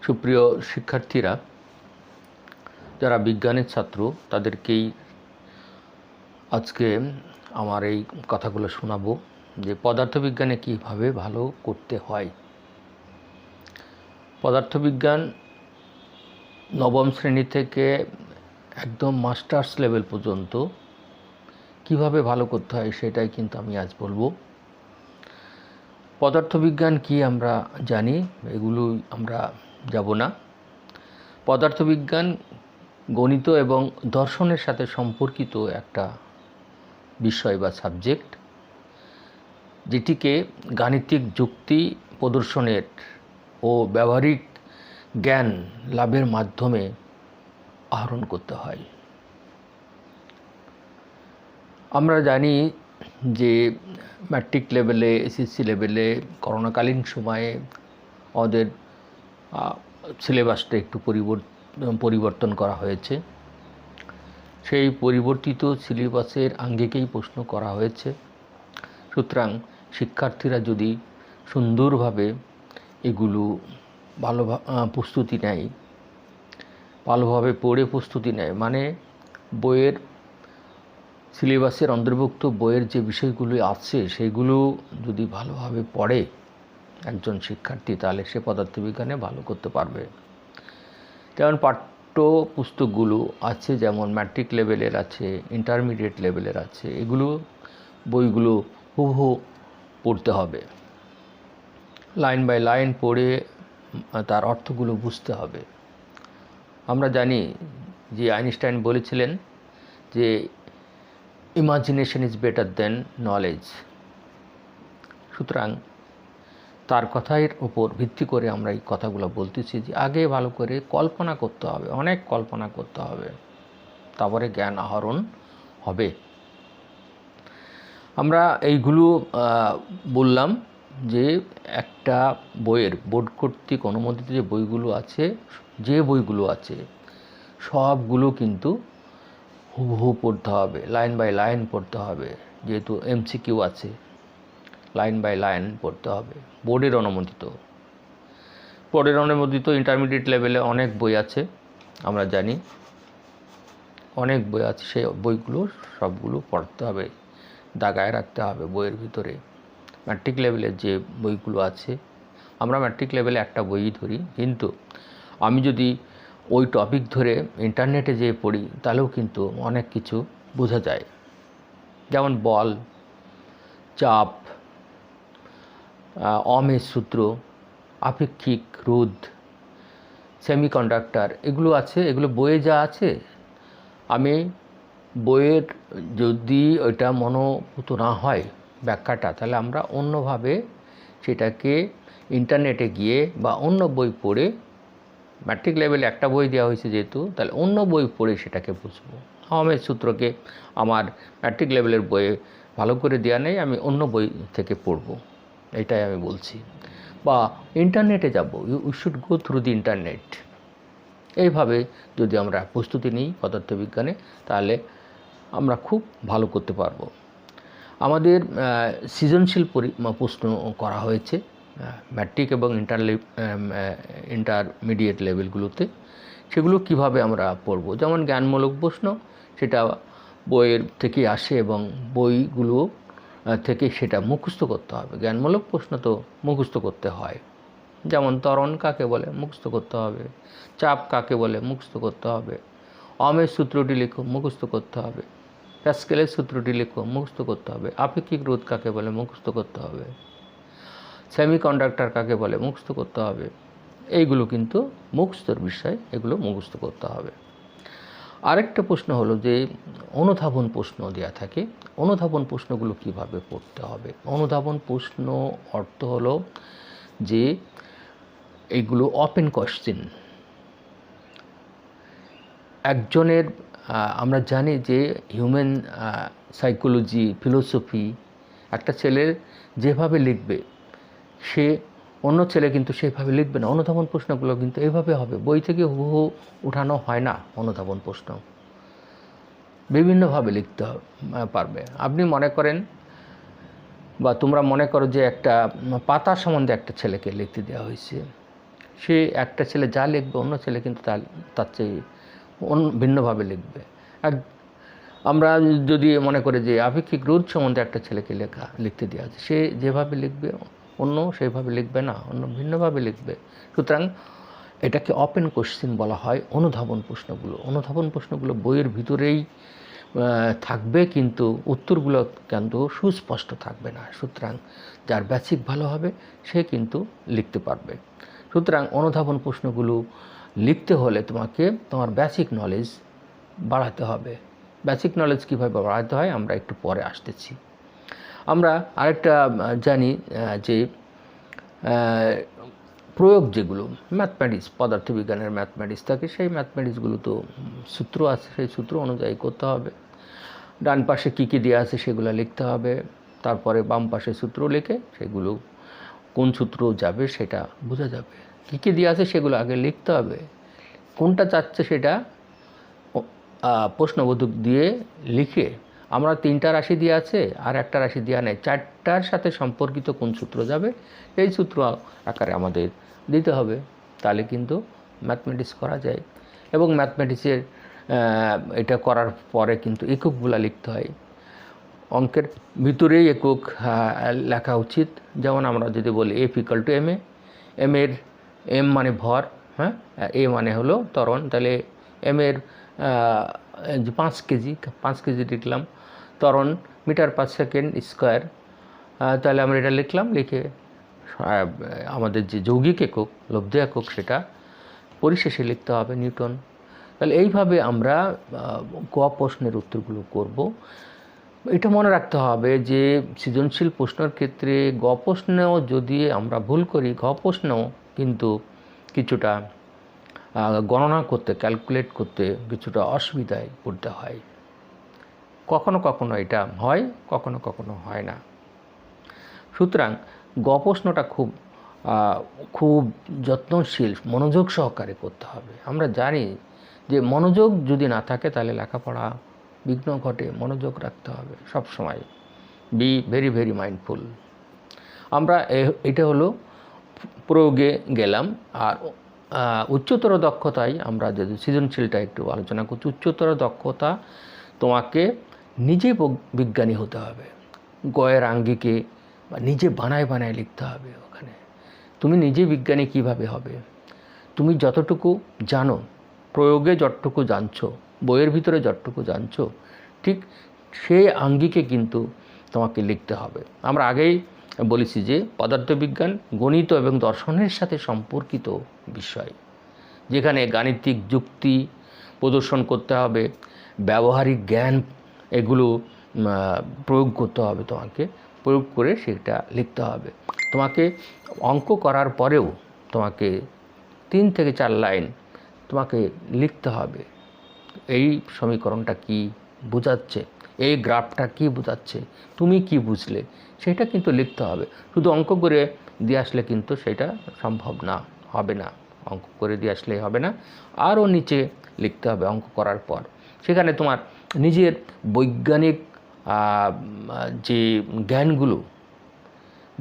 সুপ্রিয় শিক্ষার্থীরা, যারা বিজ্ঞানের ছাত্র তাদেরকেই আজকে আমার এই কথাগুলো শোনাবো যে পদার্থবিজ্ঞানে কীভাবে ভালো করতে হয়। পদার্থবিজ্ঞান নবম শ্রেণী থেকে একদম মাস্টার্স লেভেল পর্যন্ত কিভাবে ভালো করতে হয় সেটাই কিন্তু আমি আজ বলবো। পদার্থবিজ্ঞান কি আমরা জানি, এগুলো আমরা যাব না। পদার্থবিজ্ঞান গণিত এবং দর্শনের সাথে সম্পর্কিত একটা বিষয় বা সাবজেক্ট, যেটিকে গাণিতিক যুক্তি প্রদর্শনের ও ব্যবহারিক জ্ঞান লাভের মাধ্যমে আহরণ করতে হয়। আমরা জানি যে ম্যাট্রিক লেভেলে, এসএসসি লেভেলে করোনাকালীন সময়ে আমাদের সিলেবাসটা একটু পরিবর্তন করা হয়েছে। সেই পরিবর্তিত সিলেবাসের আঙ্গিকেই প্রশ্ন করা হয়েছে। সুতরাং শিক্ষার্থীরা যদি সুন্দরভাবে এগুলো প্রস্তুতি নেয়, ভালোভাবে পড়ে প্রস্তুতি নেয়, মানে বইয়ের সিলেবাসের অন্তর্ভুক্ত বইয়ের যে বিষয়গুলো আছে সেগুলো যদি ভালোভাবে পড়ে একজন শিক্ষার্থী, তাহলে সে পদার্থবিজ্ঞানে ভালো করতে পারবে। যেমন পাঠ্য পুস্তকগুলো আছে, যেমন ম্যাট্রিক লেভেলের আছে, ইন্টারমিডিয়েট লেভেলের আছে, এগুলো বইগুলো হুবহু পড়তে হবে। লাইন বাই লাইন পড়ে তার অর্থগুলো বুঝতে হবে। আমরা জানি যে আইনস্টাইন বলেছিলেন যে imagination is better than knowledge. সুতরাং তার কথার উপর ভিত্তি করে আমরা এই কথাগুলো বলতেছি যে আগে ভালো করে কল্পনা করতে হবে, অনেক কল্পনা করতে হবে, তারপরে জ্ঞান আহরণ হবে। আমরা এইগুলো বললাম যে একটা বইয়ের বোর্ড কর্তৃক অনুমোদিত যে বইগুলো আছে সবগুলো কিন্তু হুবহু পড়তে হবে, লাইন বাই লাইন পড়তে হবে। যেহেতু এমসিকিউ আছে, লাইন বাই লাইন পড়তে হবে। বোর্ডের অনুমোদিত ইন্টারমিডিয়েট লেভেলে অনেক বই আছে, আমরা জানি অনেক বই আছে। সেই বইগুলো সবগুলো পড়তে হবে, দাগায় রাখতে হবে বইয়ের ভিতরে। ম্যাট্রিক লেভেলের যে বইগুলো আছে, আমরা ম্যাট্রিক লেভেলে একটা বই ধরি, কিন্তু আমি যদি ওই টপিক ধরে ইন্টারনেটে যেয়ে পড়ি তাহলেও কিন্তু অনেক কিছু বোঝা যায়। যেমন বল, চাপ, অহমের সূত্র, আপেক্ষিক রোধ, সেমিকন্ডাক্টর, এগুলো আছে। এগুলো বইয়ে যা আছে, আমি বইয়ের যদি ওইটা মনোভূত না হয় ব্যাখ্যাটা, তাহলে আমরা অন্যভাবে সেটাকে ইন্টারনেটে গিয়ে বা অন্য বই পড়ে, ম্যাট্রিক লেভেলে একটা বই দেওয়া হয়েছে যেহেতু, তাহলে অন্য বই পড়ে সেটাকে বুঝবো। আহমেদ সূত্রকে আমার ম্যাট্রিক লেভেলের বইয়ে ভালো করে দেওয়া নেই, আমি অন্য বই থেকে পড়ব, এটাই আমি বলছি। বা ইন্টারনেটে যাব, we should go through the internet. এইভাবে যদি আমরা প্রস্তুতি নিই পদার্থবিজ্ঞানে, তাহলে আমরা খুব ভালো করতে পারবো। আমাদের সৃজনশীল প্রশ্ন করা হয়েছে ম্যাট্রিক এবং ইন্টারমিডিয়েট লেভেলগুলোতে। সেগুলো কিভাবে আমরা পড়ব, যেমন জ্ঞানমূলক প্রশ্ন, সেটা বইয়ের থেকে আসে এবং বইগুলো থেকে সেটা মুখস্থ করতে হবে। জ্ঞানমূলক প্রশ্ন তো মুখস্থ করতে হয়, যেমন ত্বরণ কাকে বলে মুখস্থ করতে হবে, চাপ কাকে বলে মুখস্থ করতে হবে, অহমের সূত্রটি লিখো মুখস্থ করতে হবে, প্যাসকেলের সূত্রটি লিখো মুখস্থ করতে হবে, আপেক্ষিক রোধ কাকে বলে মুখস্থ করতে হবে, সেমিকন্ডাক্টর কাকে বলে মুখস্থ করতে হবে। এইগুলো কিন্তু মুখস্থর বিষয়, এগুলো মুখস্থ করতে হবে। আরেকটা প্রশ্ন হলো যে অনুধাবন প্রশ্ন দেওয়া থাকে। অনুধাবন প্রশ্নগুলো কিভাবে পড়তে হবে? অনুধাবন প্রশ্ন অর্থ হলো যে এইগুলো ওপেন কোয়েশ্চেন। একজনের, আমরা জানি যে হিউম্যান সাইকোলজি, ফিলোসফি, একটা ছেলের যেভাবে লিখবে সে অন্য ছেলে কিন্তু সেভাবে লিখবে না। অনুধাবন প্রশ্নগুলো কিন্তু এইভাবে হবে, বই থেকে হুবহু উঠানো হয় না। অনুধাবন প্রশ্ন বিভিন্নভাবে লিখতে পারবে। আপনি মনে করেন বা তোমরা মনে করো যে একটা পাতা সম্বন্ধে একটা ছেলেকে লিখতে দেওয়া হয়েছে, সে একটা ছেলে যা লিখবে অন্য ছেলে কিন্তু তার চেয়ে ভিন্নভাবে লিখবে। আমরা যদি মনে করি যে আপেক্ষিক রোধ সম্বন্ধে একটা ছেলেকে লিখতে দেওয়া আছে, সে যেভাবে লিখবে অন্য সেইভাবে লিখবে না, অন্য ভিন্নভাবে লিখবে। সুতরাং এটাকে ওপেন কোশ্চেন বলা হয়। অনুধাবন প্রশ্নগুলো বইয়ের ভিতরেই থাকবে, কিন্তু উত্তরগুলো কিন্তু সুস্পষ্ট থাকবে না। সুতরাং যার বেসিক ভালো হবে সে কিন্তু লিখতে পারবে। সুতরাং অনুধাবন প্রশ্নগুলো লিখতে হলে তোমাকে তোমার বেসিক নলেজ বাড়াতে হবে। বেসিক নলেজ কীভাবে বাড়াতে হয় আমরা একটু পরে আসতেছি। আমরা আরেকটা জানি যে প্রয়োগ যেগুলো ম্যাথমেটিক্স, পদার্থবিজ্ঞানের ম্যাথমেটিক্স থাকে, সেই ম্যাথমেটিক্সগুলো তো সূত্র আছে, সেই সূত্র অনুযায়ী করতে হবে। ডান পাশে কী কী দেওয়া আছে সেগুলো লিখতে হবে, তারপরে বাম পাশে সূত্র লিখে সেগুলো কোন সূত্র যাবে সেটা বোঝা যাবে। কী কী দেওয়া আছে সেগুলো আগে লিখতে হবে, কোনটা চাচ্ছে সেটা প্রশ্নবোধক দিয়ে লিখে, আমরা 3টা রাশি দেওয়া আছে আর একটা রাশি দেওয়া নেই, 4টার সাথে সম্পর্কিত কোন সূত্র যাবে এই সূত্র আকারে আমাদের দিতে হবে, তাহলে কিন্তু ম্যাথমেটিক্স করা যায়। এবং ম্যাথমেটিক্সের এটা করার পরে কিন্তু এককগুলো লিখতে হয়, অঙ্কের ভিতরেই একক লেখা উচিত। যেমন আমরা যদি বলি F=ma, এর এম মানে ভর, হ্যাঁ, এ মানে হলো ত্বরণ, তাহলে এর 5 কেজি লিখলাম, ত্বরণ মিটার/সেকেন্ড², তাহলে আমরা এটা লিখলাম, লিখে আমাদের যে যৌগিক একক, লব্ধ একক, সেটা পরিশেষে লিখতে হবে নিউটন। তাহলে এইভাবে আমরা ক প্রশ্নের উত্তরগুলো করব। এটা মনে রাখতে হবে যে সৃজনশীল প্রশ্নের ক্ষেত্রে গ প্রশ্নেও যদি আমরা ভুল করি, ঘ প্রশ্নেও কিন্তু কিছুটা গণনা করতে, ক্যালকুলেট করতে কিছুটা অসুবিধায় পড়তে হয়। কখনো কখনো এটা হয়, কখনো কখনো হয় না। সুতরাং গ প্রশ্নটা খুব যত্নশীল, মনোযোগ সহকারে করতে হবে। আমরা জানি যে মনোযোগ যদি না থাকে তাহলে লেখাপড়া বিঘ্ন ঘটে। মনোযোগ রাখতে হবে সব সময়, বি ভেরি ভেরি মাইন্ডফুল। আমরা এটা হলো প্রয়োগে গেলাম। আর উচ্চতর দক্ষতায় আমরা যদি সৃজনশীলটা একটু আলোচনা করছি, উচ্চতর দক্ষতা তোমাকে নিজে বিজ্ঞানী হতে হবে। গয়ের আঙ্গিকে নিজে বানায় লিখতে হবে। ওখানে তুমি নিজে বিজ্ঞানী কিভাবে হবে? তুমি যতটুকু জানো, প্রয়োগে যতটুকু জানছো, বইয়ের ভিতরে যতটুকু জানছো, ঠিক সেই আঙ্গিকে কিন্তু তোমাকে লিখতে হবে। আমরা আগেই বলেছি যে পদার্থবিজ্ঞান গণিত এবং দর্শনের সাথে সম্পর্কিত বিষয়, যেখানে গাণিতিক যুক্তি প্রদর্শন করতে হবে, ব্যবহারিক জ্ঞান এগুলো প্রয়োগ করতে হবে। তোমাকে প্রয়োগ করে সেটা লিখতে হবে। তোমাকে অঙ্ক করার পরেও তোমাকে 3 থেকে 4 লাইন তোমাকে লিখতে হবে। এই সমীকরণটা কি বোঝাচ্ছে, এই গ্রাফটা কি বোঝাচ্ছে, তুমি কি বুঝলে, সেটা কিন্তু লিখতে হবে। শুধু অঙ্ক করে দিয়ে আসলে কিন্তু সেটা সম্ভব না, হবে না। অঙ্ক করে দিয়ে আসলে হবে না, আরও নিচে লিখতে হবে অঙ্ক করার পর। সেখানে তোমার নিজের বৈজ্ঞানিক যে জ্ঞানগুলো,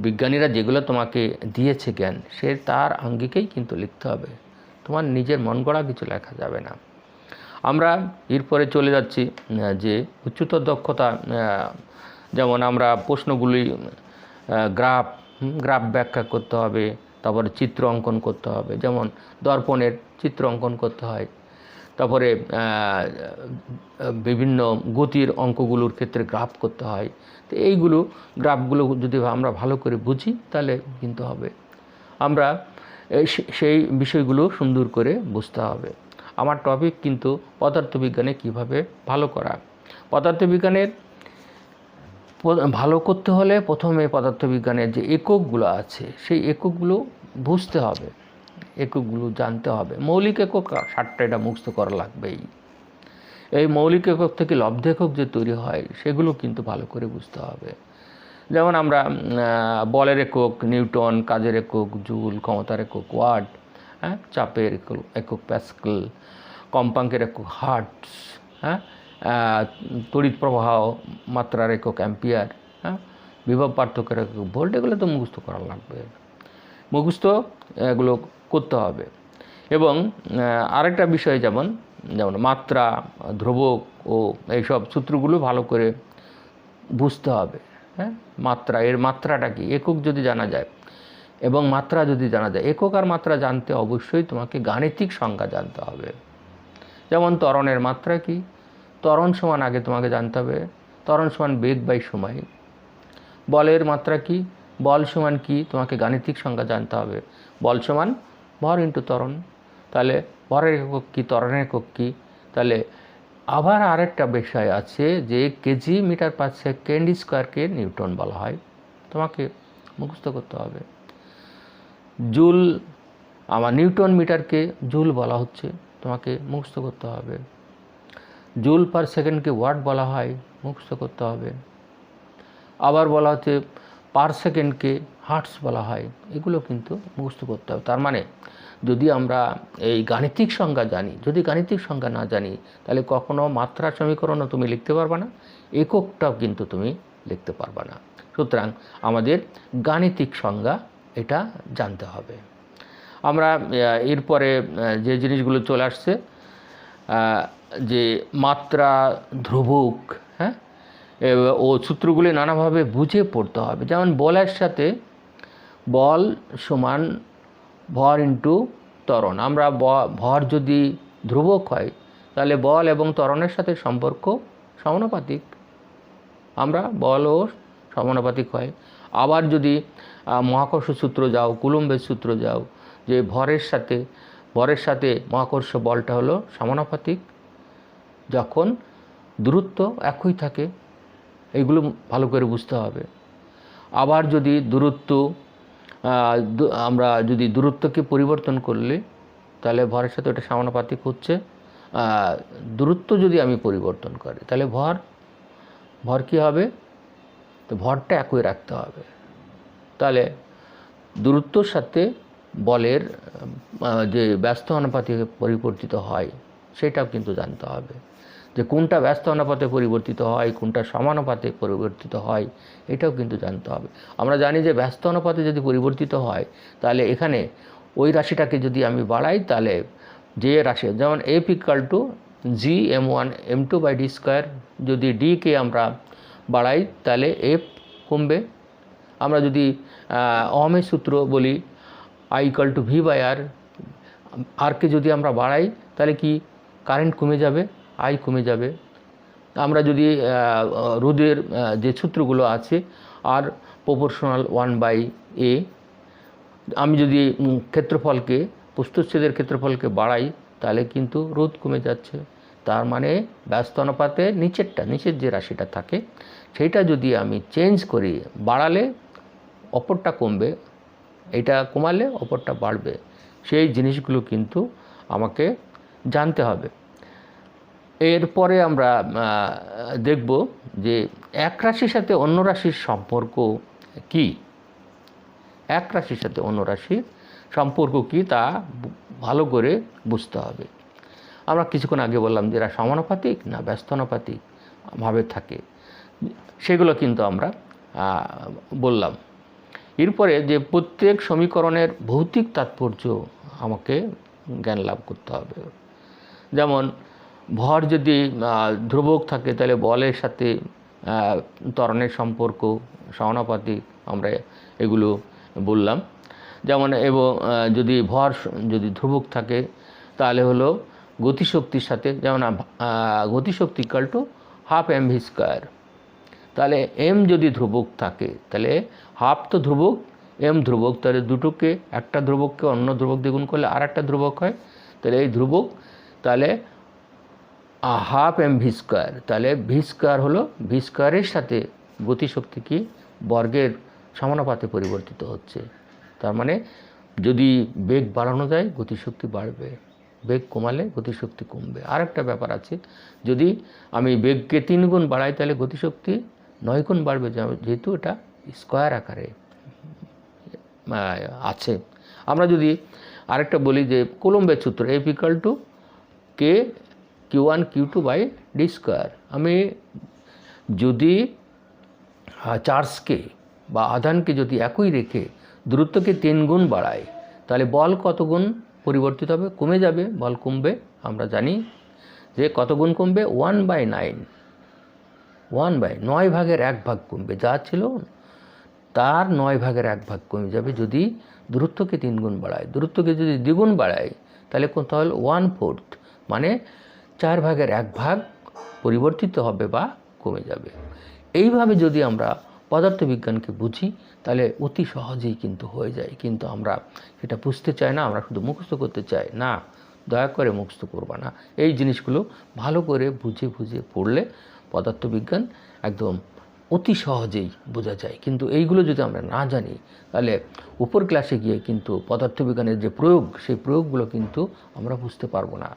বিজ্ঞানীরা যেগুলো তোমাকে দিয়েছে জ্ঞান, সে তার আঙ্গিকেই কিন্তু লিখতে হবে। তোমার নিজের মন গড়া কিছু লেখা যাবে না। আমরা এরপরে চলে যাচ্ছি যে উচ্চতর দক্ষতা, যেমন আমরা প্রশ্নগুলি গ্রাফ ব্যাখ্যা করতে হবে, তারপরে চিত্র অঙ্কন করতে হবে। যেমন দর্পণের চিত্র অঙ্কন করতে হয়, তারপরে বিভিন্ন গতির অঙ্কগুলোর ক্ষেত্রে গ্রাফ করতে হয়। তো এইগুলো গ্রাফগুলো যদি আমরা ভালো করে বুঝি তাহলে কিন্তু হবে। আমরা সেই বিষয়গুলো সুন্দর করে বুঝতে হবে। আমার টপিক কিন্তু পদার্থবিজ্ঞানে কিভাবে ভালো করা। পদার্থবিজ্ঞানের ভালো করতে হলে প্রথমে পদার্থবিজ্ঞানের যে এককগুলো আছে সেই এককগুলো বুঝতে হবে, এককগুলো জানতে হবে। মৌলিক একক 60টা, এটা মুখস্থ করা লাগবেই। এই মৌলিক একক থেকে লব্ধ একক যে তৈরি হয় সেগুলো কিন্তু ভালো করে বুঝতে হবে। যেমন আমরা বলের একক নিউটন, কাজের একক জুল, ক্ষমতার একক ওয়াট, হ্যাঁ, চাপের একক প্যাসকেল, কম্পাঙ্কের একক হার্টজ, হ্যাঁ, তড়িৎ প্রবাহ মাত্রার একক অ্যাম্পিয়ার, হ্যাঁ, বিভব পার্থক্যের একক ভোল্ট, এগুলো তো মুখস্থ করা লাগবে। মুখস্থ এগুলো করতে হবে। এবং আরেকটা বিষয় যেমন মাত্রা, ধ্রুবক ও এইসব সূত্রগুলো ভালো করে বুঝতে হবে। হ্যাঁ, মাত্রা, এর মাত্রাটা কি, একক যদি জানা যায় এবং মাত্রা যদি জানা যায়, একক আর মাত্রা জানতে অবশ্যই তোমাকে গাণিতিক সংজ্ঞা জানতে হবে। যেমন ত্বরণের মাত্রা কি, ত্বরণ সমান আগে তোমাকে জানতে হবে ত্বরণ সমান বেগ বাই সময়। বলের মাত্রা কি, বল সমান কি, তোমাকে গাণিতিক সংজ্ঞা জানতে হবে। বল সমান ভর ইন্টু ত্বরণ। তাহলে ভরের একক কী, ত্বরণের একক কী। তাহলে আবার আরেকটা বিষয় আছে যে কেজি মিটার পার সেকেন্ড স্কোয়ারকে নিউটন বলা হয়, তোমাকে মুখস্থ করতে হবে। জুল, আমার নিউটন মিটারকে জুল বলা হচ্ছে, তোমাকে মুখস্থ করতে হবে। জুল পার সেকেন্ডকে ওয়াট বলা হয়, মুখস্থ করতে হবে। আবার বলা হচ্ছে পার সেকেন্ডকে হার্টস বলা হয়, এগুলো কিন্তু মুখস্থ করতে হবে। তার মানে যদি আমরা এই গাণিতিক সংজ্ঞা জানি, যদি গাণিতিক সংজ্ঞা না জানি তাহলে কখনো মাত্রা সমীকরণও তুমি লিখতে পারবে না, এককটাও কিন্তু তুমি লিখতে পারবে না। সুতরাং আমাদের গাণিতিক সংজ্ঞা এটা জানতে হবে। আমরা এরপরে যে জিনিসগুলো চলে আসছে, যে মাত্রা, ধ্রুবক, হ্যাঁ, ও সূত্রগুলি নানাভাবে বুঝে পড়তে হবে। যেমন বলের সাথে বল সমান ভর ইন্টু ত্বরণ। আমরা ভর যদি ধ্রুবক হয় তাহলে বল এবং ত্বরণের সাথে সম্পর্ক সমানুপাতিক, আমরা বলও সমানুপাতিক হয়। আবার যদি মহাকর্ষ সূত্র যাও, কুলম্বের সূত্র যাও, যে ভরের সাথে মহাকর্ষ বলটা হলো সমানুপাতিক যখন দূরত্ব একই থাকে, এইগুলো ভালো করে বুঝতে হবে। আবার যদি আমরা যদি দূরত্বকে পরিবর্তন করলে তাহলে ভরের সাথে ওটা সমানুপাতিক হচ্ছে। দূরত্ব যদি আমি পরিবর্তন করি তাহলে ভর কী হবে, তো ভরটা একই রাখতে হবে। তাহলে দূরত্বর সাথে বলের যে ব্যস্ত অনুপাতে পরিবর্তিত হয় সেটাও কিন্তু জানতে হবে, যে কোনটা ব্যস্ত অনুপাতে পরিবর্তিত হয়, কোনটা সমানুপাতে পরিবর্তিত হয়, এটাও কিন্তু জানতে হবে। আমরা জানি যে ব্যস্ত অনুপাতে যদি পরিবর্তিত হয় তাহলে এখানে ওই রাশিটাকে যদি আমি বাড়াই তাহলে যে রাশি, যেমন F equal to G m1 m2 by D square, যদি ডিকে আমরা বাড়াই তাহলে এফ কমবে। আমরা যদি ওহমের সূত্র বলি I equal to V by R, আরকে যদি আমরা বাড়াই তাহলে কি কারেন্ট কমে যাবে, আই কমে যাবে। আমরা যদি রোধের যে সূত্রগুলো আছে আর প্রপোর্শনাল 1/a, আমি যদি ক্ষেত্রফলকে, প্রস্থচ্ছেদের ক্ষেত্রফলকে বাড়াই তাহলে কিন্তু রোধ কমে যাচ্ছে। তার মানে ব্যস্ত অনুপাতে নিচের যে রাশিটা থাকে সেইটা যদি আমি চেঞ্জ করি, বাড়ালে অপরটা কমবে, এটা কমালে অপরটা বাড়বে, সেই জিনিসগুলো কিন্তু আমাকে জানতে হবে। এরপরে আমরা দেখব যে এক রাশির সাথে অন্য রাশির সম্পর্ক কি, এক রাশির সাথে অন্য রাশির সম্পর্ক কি তা ভালো করে বুঝতে হবে। আমরা কিছুক্ষণ আগে বললাম যে এরা সমানুপাতিক না ব্যস্তানুপাতিক ভাবে থাকে, সেগুলো কিন্তু আমরা বললাম। এরপরে যে প্রত্যেক সমীকরণের ভৌতিক তাৎপর্য আমাকে জ্ঞান লাভ করতে হবে। যেমন ভর যদি ধ্রুবক থাকে তাহলে বলের সাথে ত্বরণের সম্পর্ক সমানুপাতিক, আমরা এগুলো বললাম। যেমন এবং যদি ভর যদি ধ্রুবক থাকে তাহলে হলো গতিশক্তির সাথে, যেমন গতিশক্তি equal to half mv square. তাহলে এম যদি ধ্রুবক থাকে তাহলে হাফ তো ধ্রুবক, এম ধ্রুবক, তাহলে দুটোকে, একটা ধ্রুবককে অন্য ধ্রুবক দিয়ে গুণ করলে আর একটা ধ্রুবক হয়, তাহলে এই ধ্রুবক, তাহলে হাফ mv স্কোয়ার, তাহলে ভি স্কোয়ার হলো, ভি স্কোয়ারের সাথে গতিশক্তি কি বর্গের সমানুপাতে পরিবর্তিত হচ্ছে। তার মানে যদি বেগ বাড়ানো যায় গতিশক্তি বাড়বে, বেগ কমালে গতিশক্তি কমবে। আরেকটা ব্যাপার আছে, যদি আমি বেগকে 3 গুণ বাড়াই তাহলে গতিশক্তি 9 গুণ বাড়বে, যেহেতু এটা স্কোয়ার আকারে আছে। আমরা যদি আরেকটা বলি যে কুলম্বের সূত্র F equal to K Q1 Q2 by D square, আমি যদি চার্জকে বা আধানকে যদি একই রেখে দূরত্বকে 3 গুণ বাড়ায়, তাহলে বল কত গুণ পরিবর্তিত হবে? কমে যাবে, বল কমবে। আমরা জানি যে কত গুণ কমবে? 1/9, 9 ভাগের 1 ভাগ কমবে, যা ছিল তার 9 ভাগের 1 ভাগ কমে যাবে যদি দূরত্বকে 3 গুণ বাড়ায়। দূরত্বকে যদি দ্বিগুণ বাড়ায় তাহলে কত হল? 1/4, মানে 4 ভাগের 1 ভাগ পরিবর্তিত হবে বা কমে যাবে। এইভাবে যদি আমরা পদার্থবিজ্ঞানকে বুঝি তাহলে অতি সহজেই কিন্তু হয়ে যায়, কিন্তু আমরা সেটা বুঝতে চাই না, আমরা শুধু মুখস্থ করতে চাই না। দয়া করে মুখস্থ করবা না, এই জিনিসগুলো ভালো করে বুঝে বুঝে পড়লে পদার্থবিজ্ঞান একদম অতি সহজেই বোঝা যায়। কিন্তু এইগুলো যদি আমরা না জানি তাহলে উপর ক্লাসে গিয়ে কিন্তু পদার্থবিজ্ঞানের যে প্রয়োগ, সেই প্রয়োগগুলো কিন্তু আমরা বুঝতে পারবো না।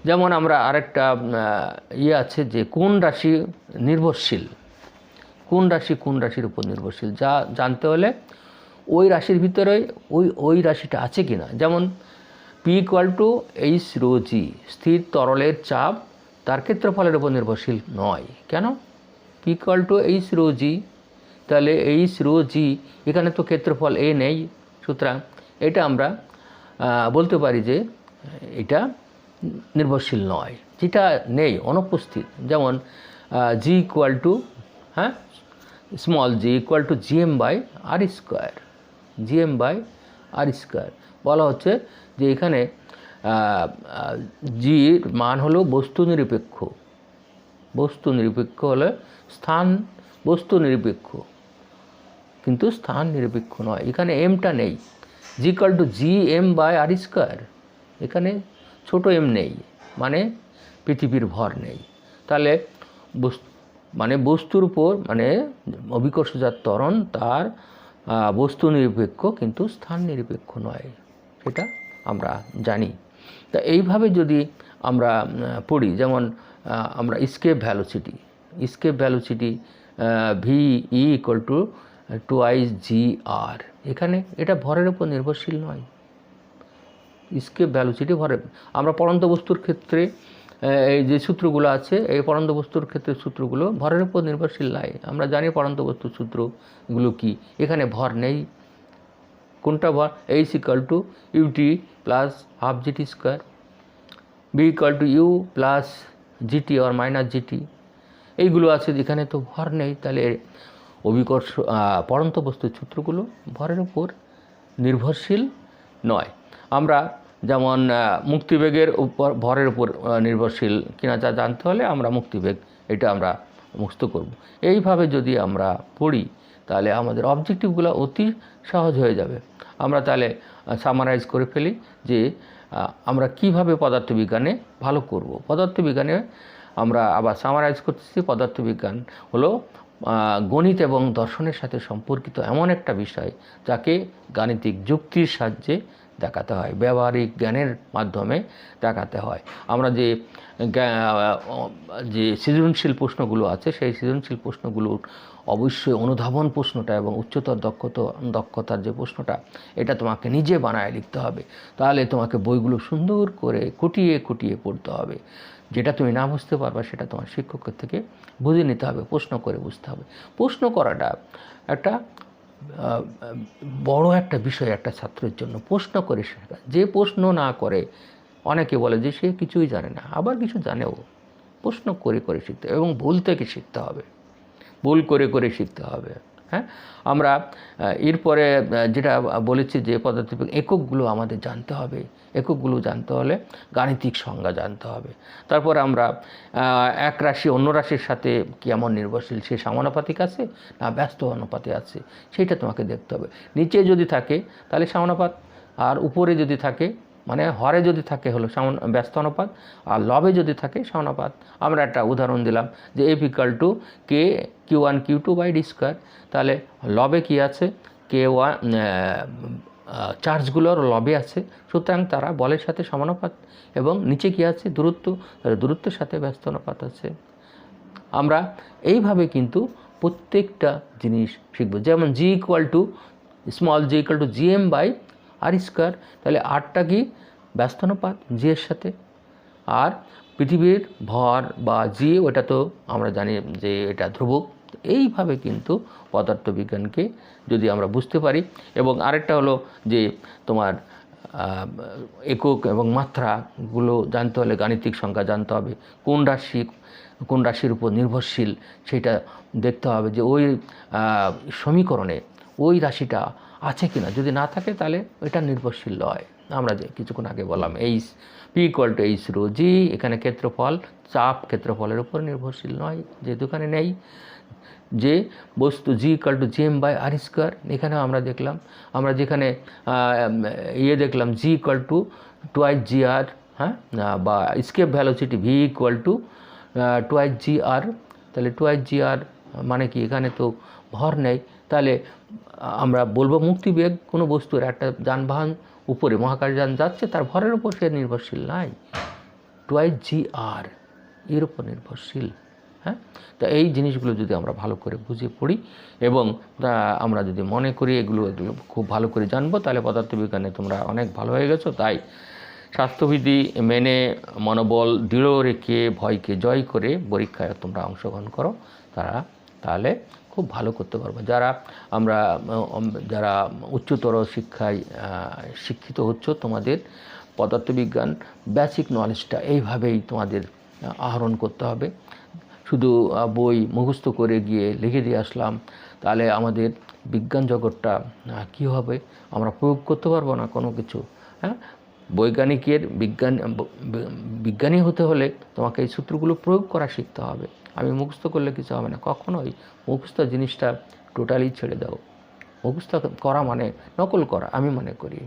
যেমন আমরা আরেকটা আছে যে কোন রাশি নির্ভরশীল, কোন রাশি কোন রাশির উপর নির্ভরশীল, যা জানতে হলে ওই রাশির ভিতরে ওই রাশিটা আছে কি না। যেমন P=H ρg, স্থির তরলের চাপ তার ক্ষেত্রফলের উপর নির্ভরশীল নয়। কেন? P=H ρg, তাহলে H ρg, এখানে তো ক্ষেত্রফল A নেই, সুতরাং এটা আমরা বলতে পারি যে এটা নির্ভরশীল নয়, যেটা নেই, অনুপস্থিত। যেমন G small g =gm/r², gm/r²। বলা হচ্ছে যে এখানে জির মান হলো বস্তু নিরপেক্ষ, বস্তু নিরপেক্ষ হলে স্থান বস্তু নিরপেক্ষ, কিন্তু স্থান নিরপেক্ষ নয়। এখানে এমটা নেই, G=gm/r², এখানে ছোট এম নেই, মানে পৃথিবীর ভর নেই। তাহলে মানে বস্তুর উপর, মানে অভিকর্ষজাত ত্বরণ তার বস্তু নিরপেক্ষ কিন্তু স্থান নিরপেক্ষ নয়, সেটা আমরা জানি। তা এইভাবে যদি আমরা পড়ি, যেমন আমরা স্কেপ ভ্যালোসিটি VE = 2IGR, এখানে এটা ভরের উপর নির্ভরশীল নয়। স্কেপ ভ্যালোসিটি ভরের, আমরা পড়ন্ত বস্তুর ক্ষেত্রে এই যে সূত্রগুলো আছে, এই পড়ন্ত বস্তুর ক্ষেত্রে সূত্রগুলো ভরের উপর নির্ভরশীল নয়। আমরা জানি পড়ন্ত বস্তুর সূত্রগুলো কি, এখানে ভর নেই। কোনটা ভর? H = UT + ½ GT², B = U + GT or -GT, এইগুলো আছে, যেখানে তো ভর নেই। তাহলে অভিকর্ষ পড়ন্ত বস্তুর সূত্রগুলো ভরের উপর নির্ভরশীল নয়। আমরা যেমন মুক্তিবেগের উপর ভরের উপর নির্ভরশীল কিনা যা জানতে হলে আমরা মুক্তিবেগ, এটা আমরা মুক্ত করব। এইভাবে যদি আমরা পড়ি তাহলে আমাদের অবজেক্টিভগুলো অতি সহজ হয়ে যাবে। আমরা তাহলে সামারাইজ করে ফেলি যে আমরা কিভাবে পদার্থবিজ্ঞানে ভালো করব। পদার্থবিজ্ঞানে আমরা আবার সামারাইজ করতেছি, পদার্থবিজ্ঞান হলো গণিত এবং দর্শনের সাথে সম্পর্কিত এমন একটা বিষয় যাকে গাণিতিক যুক্তির সাহায্যে দেখাতে হয়, ব্যবহারিক জ্ঞানের মাধ্যমে দেখাতে হয়। আমরা যে সৃজনশীল প্রশ্নগুলো আছে, সেই সৃজনশীল প্রশ্নগুলোর অবশ্যই অনুধাবন প্রশ্নটা এবং উচ্চতর দক্ষতার যে প্রশ্নটা, এটা তোমাকে নিজে বানায় লিখতে হবে। তাহলে তোমাকে বইগুলো সুন্দর করে কুটিয়ে কুটিয়ে পড়তে হবে। যেটা তুমি না বুঝতে পারবা সেটা তোমার শিক্ষকের থেকে বুঝে নিতে হবে, প্রশ্ন করে বুঝতে হবে। প্রশ্ন করাটা একটা বড় একটা বিষয় একটা ছাত্রের জন্য। প্রশ্ন করে শেখা, যে প্রশ্ন না করে, অনেকে বলে যে সে কিছুই জানে না, আবার কিছু জানেও। প্রশ্ন করে করে শিখতে হবে এবং ভুল থেকে শিখতে হবে, ভুল করে করে শিখতে হবে। হ্যাঁ, আমরা এরপরে যেটা বলেছি যে পদার্থবিজ্ঞান এককগুলো আমাদের জানতে হবে। এককগুলো জানতে হলে গাণিতিক সংজ্ঞা জানতে হবে। তারপর আমরা এক রাশি অন্য রাশির সাথে কেমন নির্ভরশীল, সে সমানুপাতিক আছে না ব্যস্ত অনুপাতে আছে, সেইটা তোমাকে দেখতে হবে। নিচে যদি থাকে তাহলে সমানুপাত, আর উপরে যদি থাকে, মানে হরে যদি থাকে হলো ব্যস্ত অনুপাত, আর লবে যদি থাকে সমানুপাত। আমরা একটা উদাহরণ দিলাম যে F = Q1 Q2/d²। তাহলে লবে কি আছে? K1 চার্জগুলোর লবে আছে, সুতরাং তারা বলের সাথে সমানুপাত। এবং নিচে কি আছে? দূরত্ব, তাহলে দূরত্বের সাথে ব্যস্ত অনুপাত আছে। আমরা এইভাবে কিন্তু প্রত্যেকটা জিনিস শিখব। যেমন G = gm/r², তাহলে আরটা কি? ব্যস্ত অনুপাত জি এর সাথে। আর পৃথিবীর ভর বা জি, ওটা তো আমরা জানি যে এটা ধ্রুবক, এইভাবে কিন্তু পদার্থবিজ্ঞানকে যদি আমরা বুঝতে পারি। এবং আরেকটা হলো যে তোমার একক এবং মাত্রাগুলো জানতে হলে গাণিতিক সংখ্যা জানতে হবে, কোন রাশির উপর নির্ভরশীল সেটা দেখতে হবে, যে ওই সমীকরণে ওই রাশিটা আছে কিনা, যদি না থাকে তাহলে এটা নির্ভরশীল নয়। আমরা যে কিছুক্ষণ আগে বললাম এইচ P=H ρg, এখানে ক্ষেত্রফল চাপ ক্ষেত্রফলের উপর নির্ভরশীল নয়, যেহেতু এখানে নেই। যে বস্তু G=Gm/r², এখানেও আমরা দেখলাম, আমরা যেখানে দেখলাম G=2gr, হ্যাঁ, বা স্কেপ ভ্যালোসিটি V=2gr, তাহলে 2gr মানে কি, এখানে তো ভর নেই, তাহলে আমরা বলবো মুক্তিবেগ কোনো বস্তুর, একটা যানবাহন উপরে মহাকাশযান যাচ্ছে, তার ভরের উপর সে নির্ভরশীল নাই, 2gr এর উপর নির্ভরশীল। হ্যাঁ, তা এই জিনিসগুলো যদি আমরা ভালো করে বুঝে পড়ি এবং আমরা যদি মনে করি এগুলো খুব ভালো করে জানবো, তাহলে পদার্থবিজ্ঞানে তোমরা অনেক ভালো হয়ে গেছো। তাই স্বাস্থ্যবিধি মেনে মনোবল দৃঢ় রেখে ভয়কে জয় করে পরীক্ষায় তোমরা অংশগ্রহণ করো, তাহলে খুব ভালো করতে পারবো। যারা উচ্চতর শিক্ষায় শিক্ষিত হচ্ছ, তোমাদের পদার্থবিজ্ঞান বেসিক নলেজটা এইভাবেই তোমাদের আহরণ করতে হবে। শুধু বই মুখস্থ করে গিয়ে লিখে দিয়ে আসলাম, তাহলে আমাদের বিজ্ঞান জগৎটা কী হবে, আমরা প্রয়োগ করতে পারবো না কোনো কিছু। হ্যাঁ, বিজ্ঞানী হতে হলে তোমাকে এই সূত্রগুলো প্রয়োগ করা শিখতে হবে। আমি মুখস্থ করলে কিছু হবে না, কখনোই মুখস্থ জিনিসটা টোটালি ছেড়ে দাও। মুখস্থ করা মানে নকল করা, আমি মনে করি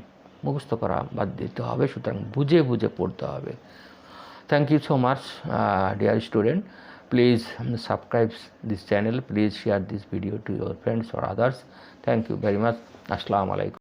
মুখস্থ করা বাদ দিতে হবে। সুতরাং বুঝে বুঝে পড়তে হবে। Thank you so much dear student. Please subscribe this channel. Please share this video to your friends or others. Thank you very much. Assalamu alaikum.